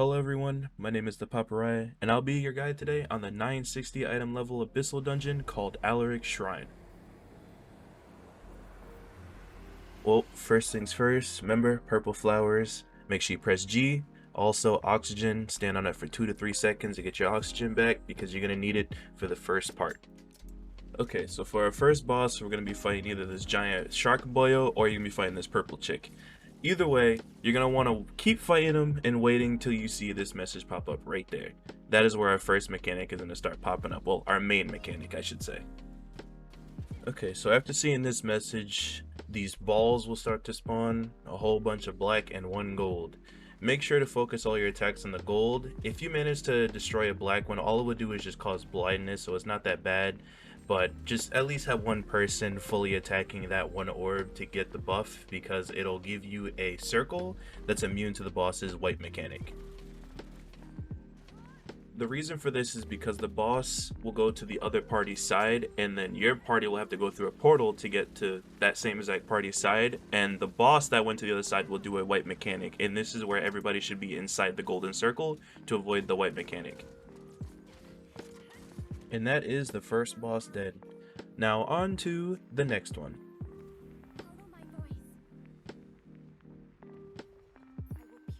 Hello everyone, my name is the Paparai, and I'll be your guide today on the 960 item level Abyssal Dungeon called Aleric Shrine. Well, first things first, remember, purple flowers, make sure you press G. Also, oxygen, stand on it for 2 to 3 seconds to get your oxygen back because you're going to need it for the first part. Okay, so for our first boss, we're going to be fighting either this giant shark boyo or you're going to be fighting this purple chick. Either way, you're going to want to keep fighting them and waiting till you see this message pop up right there. That is where our first mechanic is going to start popping up. Well, our main mechanic, I should say. Okay, so after seeing this message, these balls will start to spawn, a whole bunch of black and 1 gold. Make sure to focus all your attacks on the gold. If you manage to destroy a black one, all it would do is just cause blindness, so it's not that bad. But just at least have one person fully attacking that one orb to get the buff, because it'll give you a circle that's immune to the boss's white mechanic. The reason for this is because the boss will go to the other party's side, and then your party will have to go through a portal to get to that same exact party's side, and the boss that went to the other side will do a white mechanic, and this is where everybody should be inside the golden circle to avoid the white mechanic. And that is the first boss dead. Now on to the next one.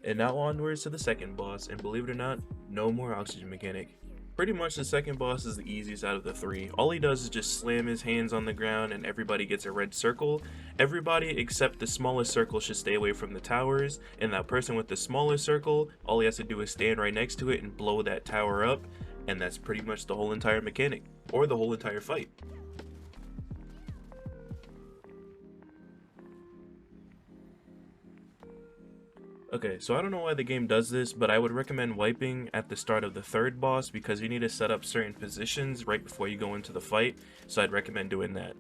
And now onwards to the second boss, and believe it or not, no more oxygen mechanic. Pretty much the second boss is the easiest out of the 3. All he does is just slam his hands on the ground and everybody gets a red circle. Everybody except the smallest circle should stay away from the towers, and that person with the smallest circle, all he has to do is stand right next to it and blow that tower up, and that's pretty much the whole entire mechanic, or the whole entire fight. Okay, so I don't know why the game does this, but I would recommend wiping at the start of the third boss because you need to set up certain positions right before you go into the fight, so I'd recommend doing that.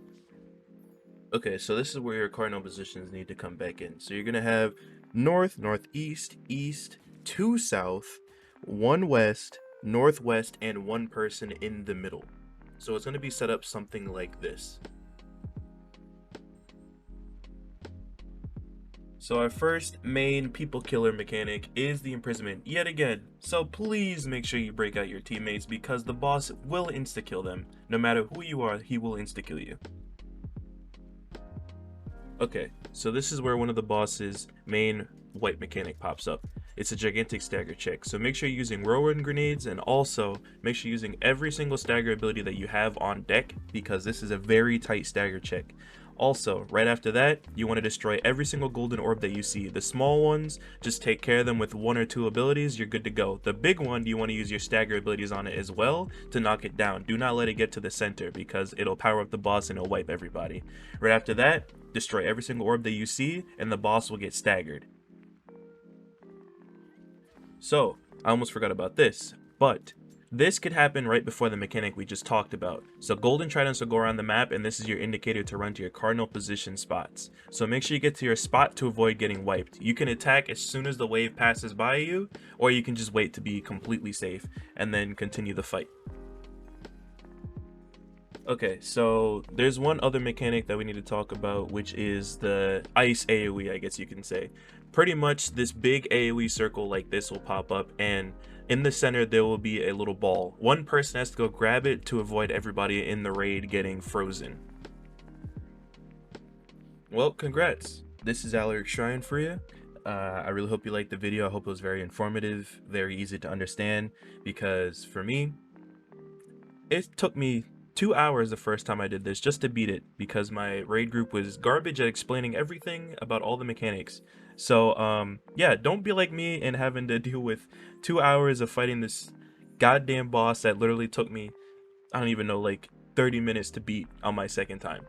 Okay, so this is where your cardinal positions need to come back in. So you're going to have north, northeast, east, 2 south, 1 west, northwest, and 1 person in the middle. So it's going to be set up something like this. So our first main people killer mechanic is the imprisonment yet again, so please make sure you break out your teammates because the boss will insta-kill them. No matter who you are, he will insta-kill you. Okay, so this is where one of the boss's main white mechanic pops up. It's a gigantic stagger check, so make sure you're using whirlwind grenades, and also make sure you're using every single stagger ability that you have on deck because this is a very tight stagger check. Also, right after that, you want to destroy every single golden orb that you see. The small ones, just take care of them with 1 or 2 abilities, you're good to go. The big one, you want to use your stagger abilities on it as well to knock it down. Do not let it get to the center because it'll power up the boss and it'll wipe everybody. Right after that, destroy every single orb that you see and the boss will get staggered. So, I almost forgot about this, but this could happen right before the mechanic we just talked about. So golden tridents will go around the map, and this is your indicator to run to your cardinal position spots. So make sure you get to your spot to avoid getting wiped. You can attack as soon as the wave passes by you, or you can just wait to be completely safe and then continue the fight. Okay, so there's one other mechanic that we need to talk about, which is the ice AoE, I guess you can say. Pretty much this big AoE circle like this will pop up, and in the center there will be a little ball. One person has to go grab it to avoid everybody in the raid getting frozen. Well, congrats. This is Aleric Shrine for you. I really hope you liked the video. I hope it was very informative, very easy to understand, because for me, it took me 2 hours the first time I did this just to beat it because my raid group was garbage at explaining everything about all the mechanics. So yeah, don't be like me and having to deal with 2 hours of fighting this goddamn boss that literally took me, I don't even know, like 30 minutes to beat on my second time.